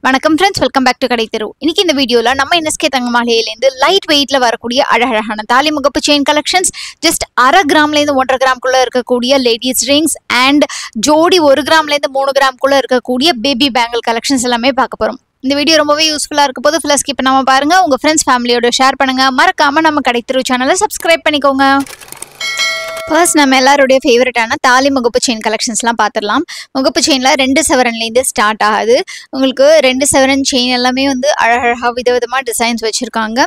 வணக்கம் friends, welcome back to கடை தெரு. இன்னைக்கு இந்த வீடியோல நம்ம என்எஸ்கே தங்க மாளிகையிலேருந்து லைட் வெயிட்ல வரக்கூடிய அழகழகான தாலி முகப்பு செயின் கலெக்ஷன்ஸ், ஜஸ்ட் 1/2 கிராம்லேருந்து 1.5 கிராம்குள்ள இருக்கக்கூடிய லேடிஸ் ரிங்ஸ் அண்ட் ஜோடி 1 கிராம்லேருந்து 3 கிராம்குள்ள இருக்கக்கூடிய பேபி பேங்கிள் கலெக்ஷன்ஸ் எல்லாமே பார்க்க போறோம். இந்த வீடியோ ரொம்பவே யூஸ்ஃபுல்லா இருக்க போது ஃபுல்லா ஸ்கிப் பண்ணாம பாருங்க. உங்க ஃப்ரெண்ட்ஸ் ஃபேமிலியோட ஷேர் பண்ணுங்க. மறக்காம நம்ம கடை தெரு சேனலை சப்ஸ்கிரைப் பண்ணிக்கோங்க. ஃபர்ஸ்ட் நம்ம எல்லாருடைய ஃபேவரட்டான தாலி முகப்பு செயின் கலெக்ஷன்ஸ்லாம் பார்த்துடலாம். முகப்பு செயினில் 2 சவரன்லேருந்து ஸ்டார்ட் ஆகுது. உங்களுக்கு 2 சவரன் செயின் எல்லாமே வந்து அழகழகாக விதவிதமாக டிசைன்ஸ் வச்சுருக்காங்க.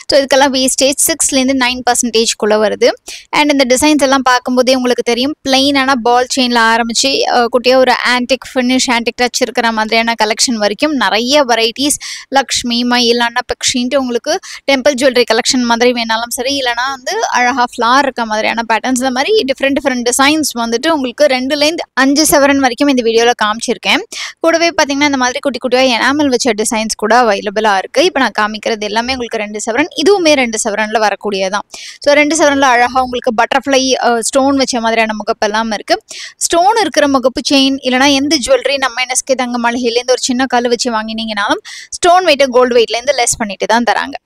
ஸோ இதுக்கெல்லாம் வேஸ்டேஜ் 6லேருந்து 9% வருது. அண்ட் இந்த டிசைன்ஸ் எல்லாம் பார்க்கும்போதே உங்களுக்கு தெரியும், பிளெயினான பால் செயினில் ஆரம்பித்து குட்டியாக ஒரு ஆன்டிக் ஃபினிஷ், ஆன்டிக் டச் இருக்கிற மாதிரியான கலெக்ஷன் வரைக்கும் நிறைய வெரைட்டிஸ். லக்ஷ்மி, மயில், அன்னபக்ஷின்ட்டு உங்களுக்கு டெம்பிள் ஜுவல்லரி கலெக்ஷன் மாதிரி வேணாலும் சரி, இல்லைனா வந்து அழகாக ஃப்ளார் இருக்க மாதிரியான பேட்டர்ன்ஸ், இந்த மாதிரி டிஃப்ரெண்ட் டிசைன்ஸ் வந்துட்டு உங்களுக்கு 2லேருந்து 5 சவரன் வரைக்கும் இந்த வீடியோவில் காமிச்சிருக்கேன். கூடவே பார்த்தீங்கன்னா இந்த மாதிரி குட்டி குட்டியாக எனாமல் வச்ச டிசைன்ஸ் கூட அவைலபிளாக இருக்குது. இப்போ நான் காமிக்கிறது எல்லாமே உங்களுக்கு 2 சவரன், இதுவுமே 2 சவரனில் வரக்கூடியதான். ஸோ 2 சவரனில் அழகாக உங்களுக்கு பட்டர்ஃப்ளை ஸ்டோன் வச்ச மாதிரியான முகப்பு எல்லாம் இருக்குது. ஸ்டோன் இருக்கிற முகப்பு செயின் இல்லைனா எந்த ஜுவல்லரி நம்ம என்எஸ்கே தங்க மாளிகையிலேருந்து ஒரு சின்ன கல் வச்சு வாங்கினீங்கனாலும் ஸ்டோன் வெயிட்டை கோல்டு வெயிட்லேருந்து லெஸ் பண்ணிட்டு தான் தராங்க.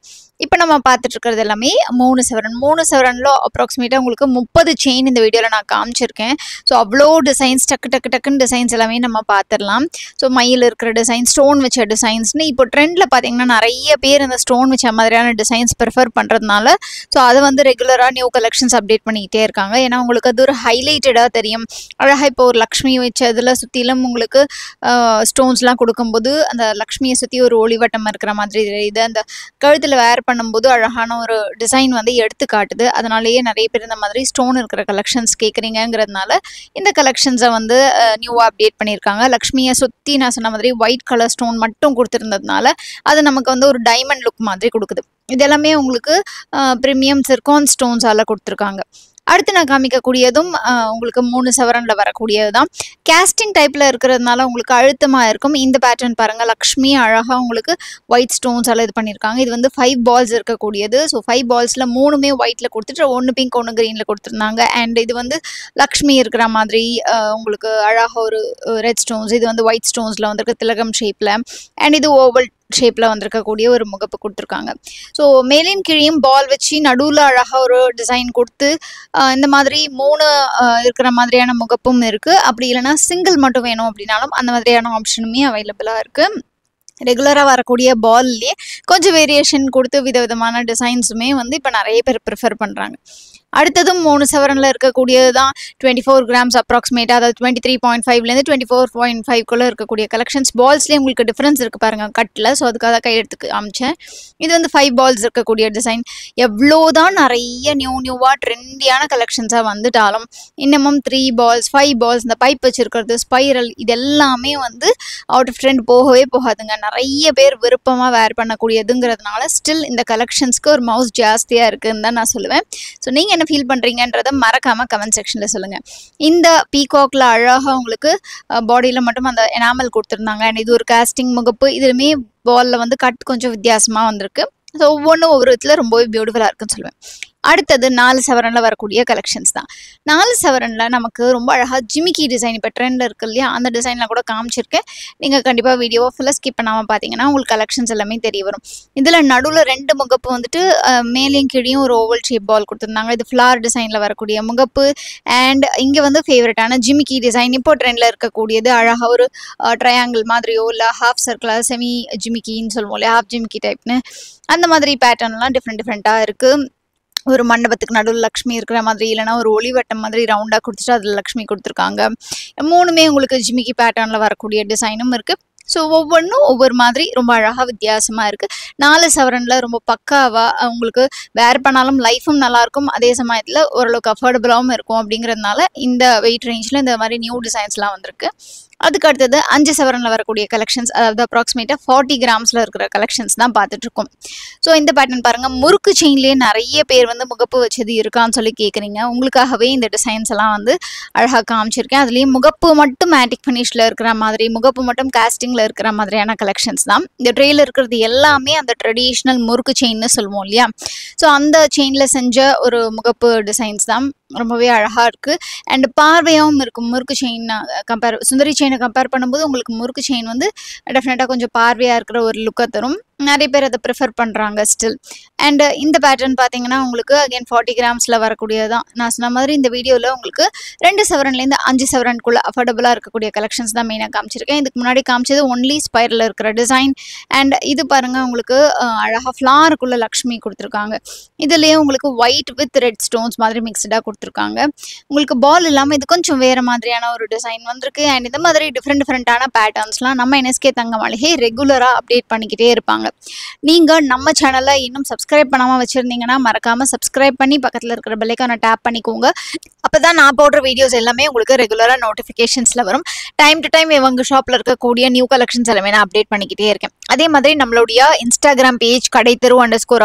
இப்போ நம்ம பார்த்துட்டு இருக்கிறது எல்லாமே 3 சவரன். 3 சவரனில் அப்ராக்சிமேட்டாக உங்களுக்கு 30 செயின் இந்த வீடியோவில் நான் காமிச்சிருக்கேன். ஸோ அவ்வளோ டிசைன்ஸ், டக்குன்னு டிசைன்ஸ் எல்லாமே நம்ம பார்த்துடலாம். ஸோ மயில் இருக்கிற டிசைன், ஸ்டோன் வச்ச டிசைன்ஸ்னு இப்போ ட்ரெண்டில் பார்த்தீங்கன்னா நிறைய பேர் இந்த ஸ்டோன் வச்ச மாதிரியான டிசைன்ஸ் ப்ரிஃபர் பண்ணுறதுனால ஸோ அதை வந்து ரெகுலராக நியூ கலெக்ஷன்ஸ் அப்டேட் பண்ணிக்கிட்டே இருக்காங்க. ஏன்னா உங்களுக்கு அது ஒரு ஹைலைட்டடாக தெரியும். அழகாக இப்போ ஒரு லக்ஷ்மி வச்சதில் சுற்றிலும் உங்களுக்கு ஸ்டோன்ஸ்லாம் கொடுக்கும்போது அந்த லக்ஷ்மியை சுற்றி ஒரு ஒளிவட்டம் இருக்கிற மாதிரி தெரியுது. அந்த கழுத்தில் வேர் பண்ணும்போது அழகான ஒரு டிசைன் வந்து எடுத்து காட்டுது. அதனாலேயே நிறைய பேர் இந்த மாதிரி ஸ்டோன் இருக்கிற கலெக்ஷன்ஸ் கேட்குறீங்கிறதுனால இந்த கலெக்ஷன்ஸை வந்து நியூவாக அப்டேட் பண்ணியிருக்காங்க. லக்ஷ்மியை சுற்றி நான் சொன்ன மாதிரி ஒயிட் கலர் ஸ்டோன் மட்டும் கொடுத்துருந்ததுனால அது நமக்கு வந்து ஒரு டைமண்ட் லுக் மாதிரி கொடுக்குது. இது எல்லாமே உங்களுக்கு ப்ரீமியம் சிர்கான் ஸ்டோன்ஸால் கொடுத்துருக்காங்க. அடுத்து நான் காமிக்கக்கூடியதும் உங்களுக்கு 3 சவரனில் வரக்கூடியது தான். கேஸ்டிங் டைப்பில் இருக்கிறதுனால உங்களுக்கு அழுத்தமாக இருக்கும். இந்த பேட்டர்ன் பாருங்கள், லக்ஷ்மி அழகாக உங்களுக்கு ஒயிட் ஸ்டோன்ஸால் இது பண்ணியிருக்காங்க. இது வந்து 5 பால்ஸ் இருக்கக்கூடியது. ஸோ 5 பால்ஸில் 3மே ஒயிட்டில் கொடுத்துட்டு 1 பிங்க் 1 க்ரீனில் கொடுத்துருந்தாங்க. அண்ட் இது வந்து லக்ஷ்மி இருக்கிற மாதிரி உங்களுக்கு அழகாக ஒரு ரெட் ஸ்டோன்ஸ், இது வந்து ஒயிட் ஸ்டோன்ஸில் வந்திருக்கு திலகம் ஷேப்பில். அண்ட் இது ஓவல் ஷேப்பில் வந்திருக்கக்கூடிய ஒரு முகப்பு கொடுத்துருக்காங்க. ஸோ மேலையும் கீழையும் பால் வச்சு நடுவில் அழகாக ஒரு டிசைன் கொடுத்து இந்த மாதிரி 3 இருக்கிற மாதிரியான முகப்பும் இருக்குது. அப்படி இல்லைனா சிங்கிள் மட்டும் வேணும் அப்படின்னாலும் அந்த மாதிரியான ஆப்ஷனுமே அவைலபிளாக இருக்குது. ரெகுலராக வரக்கூடிய பால்லையே கொஞ்சம் வேரியேஷன் கொடுத்து விதவிதமான டிசைன்ஸுமே வந்து இப்போ நிறைய பேர் ப்ரிஃபர் பண்ணுறாங்க. அடுத்ததும் 3 சவரனில் இருக்கக்கூடியது தான். 24 கிராம்ஸ் அப்ராக்சிமேட்டாக, அதாவது 23.5லேருந்து 24.5குள்ளே இருக்கக்கூடிய கலெக்ஷன்ஸ். பால்ஸ்லேயே உங்களுக்கு டிஃப்ரென்ஸ் இருக்குது பாருங்கள் கட்டில். ஸோ அதுக்காக தான் கையெடுத்து காமிச்சேன். இது வந்து 5 பால்ஸ் இருக்கக்கூடிய டிசைன். எவ்வளோ தான் நிறைய நியூவாக ட்ரெண்டியான கலெக்ஷன்ஸாக வந்துட்டாலும் இன்னமும் 3 பால்ஸ் 5 பால்ஸ், இந்த பைப் வச்சுருக்கிறது, ஸ்பைரல், இது எல்லாமே வந்து அவுட் ஆஃப் ட்ரெண்ட் போகவே போகாதுங்க. நிறைய பேர் விருப்பமாக வேர் பண்ணக்கூடியதுங்கிறதுனால ஸ்டில் இந்த கலெக்ஷன்ஸ்க்கு ஒரு மவுஸ் ஜாஸ்தியாக இருக்குதுன்னு தான் நான் சொல்லுவேன். ஸோ நீங்கள் என்ன ஃபீல் பண்ணுறீங்கன்றதை மறக்காமல் கமெண்ட் செக்ஷனில் சொல்லுங்கள். இந்த பீகாக்ல அழகாக உங்களுக்கு பாடியில் மட்டும் அந்த எனாமல் கொடுத்துருந்தாங்க. அண்ட் இது ஒரு காஸ்டிங் முகப்பு. இதுலுமே பாலில் வந்து கட் கொஞ்சம் வித்தியாசமாக வந்திருக்கு. ஸோ ஒவ்வொன்றும் ஒவ்வொரு விதத்தில் ரொம்பவே பியூட்டிஃபுல்லாக இருக்குன்னு சொல்லுவேன். அடுத்தது 4 சவரனில் வரக்கூடிய கலெக்ஷன்ஸ் தான். 4 சவரனில் நமக்கு ரொம்ப அழகாக ஜிமிக்கி டிசைன் இப்போ ட்ரெண்டில் இருக்குது இல்லையா, அந்த டிசைனில் கூட காமிச்சிருக்கேன். நீங்கள் கண்டிப்பாக வீடியோவை ஃபுல்லாக ஸ்கிப் பண்ணாமல் பார்த்தீங்கன்னா உங்களுக்கு கலெக்ஷன்ஸ் எல்லாமே தெரிய வரும். இதில் நடுவில் 2 முகப்பு வந்துட்டு மேலேயும் கீழேயும் ஒரு ஓவல் ஷேப் பால் கொடுத்துருந்தாங்க. இது ஃப்ளார் டிசைனில் வரக்கூடிய முகப்பு. அண்ட் இங்கே வந்து ஃபேவரட்டான ஜிமிக்கி டிசைன் இப்போ ட்ரெண்டில் இருக்கக்கூடியது. அழகாக ஒரு ட்ரையாங்கிள் மாதிரியோ இல்லை ஹாஃப் சர்க்கிளாக செமி ஜிமிக்கின்னு சொல்லுவோம் இல்லையா, ஹாஃப் ஜிமிக்கி டைப்னு, அந்த மாதிரி பேட்டர்ன்லாம் டிஃப்ரெண்ட்டாக இருக்குது. ஒரு மண்டபத்துக்கு நடுவில் லக்ஷ்மி இருக்கிற மாதிரி, இல்லைனா ஒரு ஒளிவட்டம் மாதிரி ரவுண்டாக கொடுத்துட்டு அதில் லக்ஷ்மி கொடுத்துருக்காங்க. 3மே உங்களுக்கு ஜிமிக்கி பேட்டர்னில் வரக்கூடிய டிசைனும் இருக்குது. ஸோ ஒவ்வொன்றும் ஒவ்வொரு மாதிரி ரொம்ப அழகாக வித்தியாசமாக இருக்குது. 4 சவரனில் ரொம்ப பக்காவாக உங்களுக்கு வேர் பண்ணாலும் லைஃபும் நல்லாயிருக்கும், அதே சமயத்தில் ஓரளவுக்கு அஃபோர்டபுளாகவும் இருக்கும். அப்படிங்கிறதுனால இந்த வெயிட் ரேஞ்சில் இந்த மாதிரி நியூ டிசைன்ஸ்லாம் வந்திருக்கு. அதுக்கு அடுத்தது 5 சவரனில் வரக்கூடிய கலெக்ஷன்ஸ், அதாவது அப்ராக்சிமேட்டாக 40 கிராம்ஸில் இருக்கிற கலெக்ஷன்ஸ் தான் பார்த்துட்ருக்கோம். ஸோ இந்த பேட்டர்ன் பாருங்கள், முறுக்கு செயின்லேயே நிறைய பேர் வந்து முகப்பு வச்சது இருக்கான்னு சொல்லி கேட்குறீங்க. உங்களுக்காகவே இந்த டிசைன்ஸ் எல்லாம் வந்து அழகாக காமிச்சிருக்கேன். அதுலேயும் முகப்பு மட்டும் மேட்டிக் ஃபினிஷில் இருக்கிற மாதிரி, முகப்பு மட்டும் காஸ்டிங்கில் இருக்கிற மாதிரியான கலெக்ஷன்ஸ் தான். இந்த ட்ரெயில் இருக்கிறது எல்லாமே அந்த ட்ரெடிஷ்னல் முறுக்கு செயின்னு சொல்லுவோம் இல்லையா, ஸோ அந்த செயினில் செஞ்ச ஒரு முகப்பு டிசைன்ஸ் தான். ரொம்பவே அழகாக இருக்குது. அண்ட் பார்வையாகவும் இருக்கும். முறுக்கு செயின் சுந்தரி செயின் செயினை கம்பேர் பண்ணும்போது உங்களுக்கு முறுக்கு செயின் வந்து டெஃபினட்டாக கொஞ்சம் பார்வையாக இருக்கிற ஒரு லுக்கை தரும். நிறைய பேர் அதை ப்ரிஃபர் பண்ணுறாங்க ஸ்டில். அண்ட் இந்த பேட்டர்ன் பார்த்தீங்கன்னா உங்களுக்கு அகைன் 40 கிராம்ஸில் வரக்கூடியதான். நான் சொன்ன மாதிரி இந்த வீடியோவில் உங்களுக்கு 2 சவரன்லேருந்து 5 சவரனுக்குள்ளே அஃபோர்டபுளாக இருக்கக்கூடிய கலெக்ஷன்ஸ் தான் மெயினாக காமிச்சிருக்கேன். இதுக்கு முன்னாடி காமிச்சது ஒன்லி ஸ்பைரில் இருக்கிற டிசைன். அண்ட் இது பாருங்கள் உங்களுக்கு அழகாக ஃப்ளாருக்குள்ளே லக்ஷ்மி கொடுத்துருக்காங்க. இதுலேயே உங்களுக்கு ஒயிட் வித் ரெட் ஸ்டோன்ஸ் மாதிரி மிக்ஸ்டாக கொடுத்துருக்காங்க. உங்களுக்கு பால் இல்லாமல் இது கொஞ்சம் வேறு மாதிரியான ஒரு டிசைன் வந்திருக்கு. அண்ட் இந்த மாதிரி டிஃப்ரெண்ட்டான பேட்டர்ன்ஸ்லாம் நம்ம NSK தங்க மாளிகை ரெகுலராக அப்டேட் பண்ணிக்கிட்டே இருப்பாங்க. நீங்கள் நம்ம சேனலை இன்னும் சப்ஸ்கிரைப் பண்ணாமல் வச்சுருந்தீங்கன்னா மறக்காமல் சப்ஸ்கிரைப் பண்ணி பக்கத்தில் இருக்கிற பெல் ஐகானை டேப் பண்ணிக்கோங்க. அப்போ தான் நான் போடுற வீடியோஸ் எல்லாமே உங்களுக்கு ரெகுலராக நோட்டிஃபிகேஷன்ஸில் வரும். டைம் டு டைம் இவங்க ஷாப்பில் இருக்கக்கூடிய நியூ கலெக்ஷன்ஸ் எல்லாமே நான் அப்டேட் பண்ணிக்கிட்டே இருக்கேன். அதே மாதிரி நம்மளுடைய இன்ஸ்டாகிராம் பேஜ் கடைத்தெரு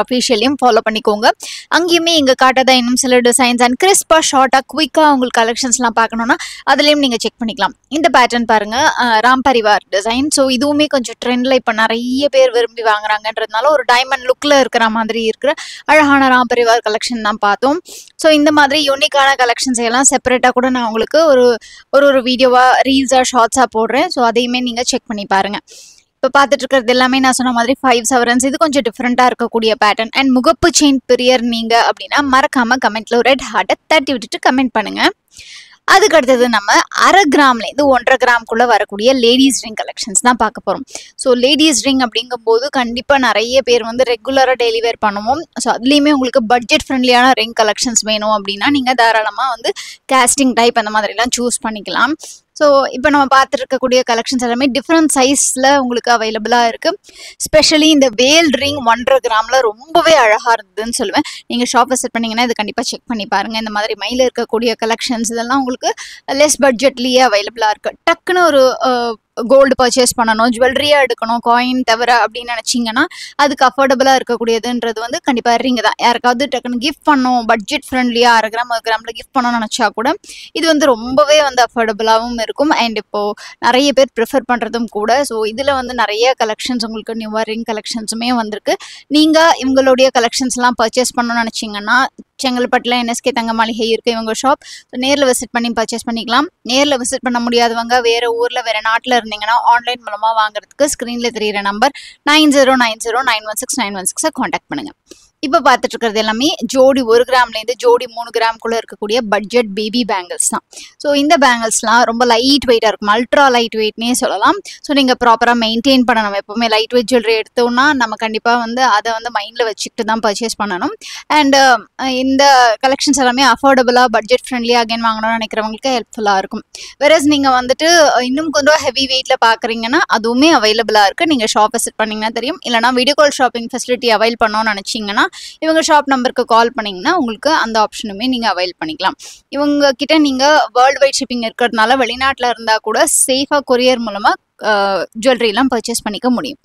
_official ஃபாலோ பண்ணிக்கோங்க. அங்கேயுமே இங்கே காட்டதான் இன்னும் சில டிசைன்ஸ் அண்ட் கிறிஸ்பாக ஷார்ட்டாக குயிக்காக உங்களுக்கு கலெக்ஷன்ஸ்லாம் பார்க்கணுன்னா அதுலேயும் நீங்கள் செக் பண்ணிக்கலாம். இந்த பேட்டர்ன் பாருங்கள், ராம் பரிவார் டிசைன். ஸோ இதுவுமே கொஞ்சம் ட்ரெண்டில் இப்போ நிறைய பேர் விரும்பி வாங்குறாங்கன்றதுனால ஒரு டைமண்ட் லுக்கில் இருக்கிற மாதிரி இருக்கிற அழகான ராம் பரிவார் கலெக்ஷன் தான் பார்த்தோம். ஸோ இந்த மாதிரி யூனிக்கான கலெக்ஷன்ஸ் எல்லாம் செப்பரேட்டாக கூட நான் உங்களுக்கு ஒரு வீடியோவாக ரீல்ஸாக ஷார்ட்ஸாக போடுறேன். ஸோ அதையுமே நீங்கள் செக் பண்ணி பாருங்கள். இப்போ பார்த்துட்டு இருக்கிறது எல்லாமே நான் சொன்ன மாதிரி 5 சவரன்ஸ். இது கொஞ்சம் டிஃப்ரெண்ட்டாக இருக்கக்கூடிய பேட்டர்ன். அண்ட் முகப்பு செயின் பிரியர் நீங்கள் அப்படின்னா மறக்காமல் கமெண்ட்டில் ஒரு ரெட் ஹார்ட்டை தட்டி விட்டுட்டு கமெண்ட் பண்ணுங்கள். அதுக்கு அடுத்தது நம்ம 1/2 கிராம்லேருந்து 1.5 கிராம்குள்ளே வரக்கூடிய லேடிஸ் ரிங் கலெக்ஷன்ஸ் தான் பார்க்க போகிறோம். ஸோ லேடிஸ் ரிங் அப்படிங்கும்போது கண்டிப்பாக நிறைய பேர் வந்து ரெகுலராக டெய்லி வேர் பண்ணுவோம். ஸோ அதுலேயுமே உங்களுக்கு பட்ஜெட் ஃப்ரெண்ட்லியான ரிங் கலெக்ஷன்ஸ் வேணும் அப்படின்னா நீங்கள் தாராளமாக வந்து கேஸ்டிங் டைப் அந்த மாதிரிலாம் சூஸ் பண்ணிக்கலாம். ஸோ இப்போ நம்ம பார்த்துருக்கக்கூடிய கலெக்ஷன்ஸ் எல்லாமே டிஃப்ரெண்ட் சைஸில் உங்களுக்கு அவைலபிளாக இருக்குது. ஸ்பெஷலி இந்த வேல் ரிங் 1.5 கிராமில் ரொம்பவே அழகாக இருந்ததுன்னு சொல்லுவேன். நீங்கள் ஷாப் விசிட் பண்ணிங்கன்னா இது கண்டிப்பாக செக் பண்ணி பாருங்கள். இந்த மாதிரி மயில இருக்கக்கூடிய கலெக்ஷன்ஸ் இதெல்லாம் உங்களுக்கு லெஸ் பட்ஜெட்லேயே அவைலபிளாக இருக்குது. டக்குன்னு ஒரு கோல்டு பர்ச்சேஸ் பண்ணணும், ஜுவல்லரியாக எடுக்கணும், காயின் தவிர அப்படின்னு நினச்சிங்கன்னா அதுக்கு அஃபோர்டபுளாக இருக்கக்கூடியதுன்றது வந்து கண்டிப்பாக ரிங் தான். யாருக்காவது டக்குன்னு கிஃப்ட் பண்ணணும், பட்ஜெட் ஃப்ரெண்ட்லியாக 1/2 கிராம் 1 கிராமில் கிஃப்ட் பண்ணணும்னு நினச்சா கூட இது வந்து ரொம்பவே வந்து அஃபோர்டபுளாகவும் இருக்கும். அண்ட் இப்போது நிறைய பேர் ப்ரிஃபர் பண்ணுறதும் கூட. ஸோ இதில் வந்து நிறைய கலெக்ஷன்ஸ் உங்களுக்கு நியூவாக ரிங் கலெக்ஷன்ஸுமே வந்திருக்கு. நீங்கள் இவங்களுடைய கலெக்ஷன்ஸ்லாம் பர்ச்சேஸ் பண்ணணும்னு நினச்சிங்கன்னா செங்கல்பட்டில் NSK தங்க மாளிகை இருக்குது இவங்க ஷாப். ஸோ நேரில் விசிட் பண்ணி பர்ச்சேஸ் பண்ணிக்கலாம். நேரில் விசிட் பண்ண முடியாதவங்க வேறு ஊரில் வேறு நாட்டில் இருந்தீங்கன்னா ஆன்லைன் மூலமாக வாங்குறதுக்கு ஸ்க்ரீனில் தெரிகிற நம்பர் 9090916916 காண்டாக்ட் பண்ணுங்கள். இப்போ பார்த்துட்டு இருக்கிறது எல்லாமே ஜோடி 1 கிராம்லேருந்து ஜோடி 3 கிராம்குள்ளே இருக்கக்கூடிய பட்ஜெட் பேபி பேங்கிள்ஸ் தான். ஸோ இந்த பேங்கிள்ஸ்லாம் ரொம்ப லைட் வெயிட்டாக இருக்கும், அல்ட்ரா லைட் வெயிட்னே சொல்லலாம். ஸோ நீங்கள் ப்ராப்பராக மெயின்டைன் பண்ணணும். எப்போவுமே லைட் வெயிட் ஜுவல்லரி எடுத்தோம்னா நம்ம கண்டிப்பாக வந்து அதை வந்து மைண்டில் வச்சுக்கிட்டு தான் பர்ச்சேஸ் பண்ணணும். அண்ட் இந்த கலெக்ஷன்ஸ் எல்லாமே அஃபோர்டபுளாக பட்ஜெட் ஃப்ரெண்ட்லியாக அகைன் வாங்கணும்னு நினைக்கிறவங்களுக்கு ஹெல்ப்ஃபுல்லாக இருக்கும். வேறஸ் நீங்கள் வந்துட்டு இன்னும் கொஞ்சம் ஹெவி வெயிட்டில் பார்க்குறீங்கன்னா அதுவுமே அவைலபிளாக இருக்குது. நீங்கள் ஷாப் விசிட் பண்ணிங்கன்னா தெரியும். இல்லைனா video call shopping facility avail பண்ணணும்னு நினச்சிங்கன்னா இவங்க ஷாப் நம்பருக்கு கால் பண்ணிங்கன்னா உங்களுக்கு அந்த ஆப்ஷனுமே நீங்கள் அவைல் பண்ணிக்கலாம். இவங்க கிட்ட நீங்கள் வேர்ல்டு வைட் ஷிப்பிங் இருக்கிறதுனால வெளிநாட்டில் இருந்தால் கூட சேஃபாக கொரியர் மூலமாக ஜுவல்லரிலாம் பர்ச்சேஸ் பண்ணிக்க முடியும்.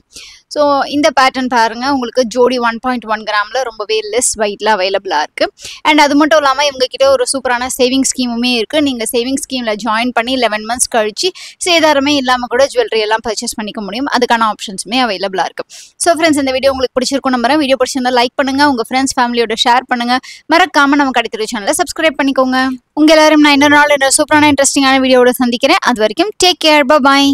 ஸோ இந்த பேட்டர்ன் பாருங்கள், உங்களுக்கு ஜோடி 1.1 கிராமில் ரொம்பவே லெஸ் வெயிட்டில் அவைலபிளாக இருக்குது. அண்ட் அது மட்டும் இல்லாமல் இவங்ககிட்ட ஒரு சூப்பரான சேவிங் ஸ்கீமுமே இருக்குது. நீங்கள் சேவிங் ஸ்கீமில் ஜாயின் பண்ணி 11 மந்த்ஸ் கழிச்சு சேதாரமே இல்லாமல் கூட ஜுவல்லரி எல்லாம் பர்ச்சேஸ் பண்ணிக்க முடியும். அதுக்கான ஆப்ஷன்ஸுமே அவைலபிளாக இருக்குது. ஸோ ஃப்ரெண்ட்ஸ், இந்த வீடியோ உங்களுக்கு பிடிச்சிருக்கும் நம்புறேன். வீடியோ பிடிச்சிருந்தா லைக் பண்ணுங்கள், உங்கள் ஃப்ரெண்ட்ஸ் ஃபேமிலியோட ஷேர் பண்ணுங்கள். மறக்காமல் நம்ம கடைத்தெரு சேனலை சப்ஸ்கிரைப் பண்ணிக்கோங்க. உங்கள் எல்லாரும் நான் இன்னொரு நாள் சூப்பரான இன்ட்ரெஸ்டிங்கான வீடியோவோட சந்திக்கிறேன். அது வரைக்கும் டேக் கேர், பாய்.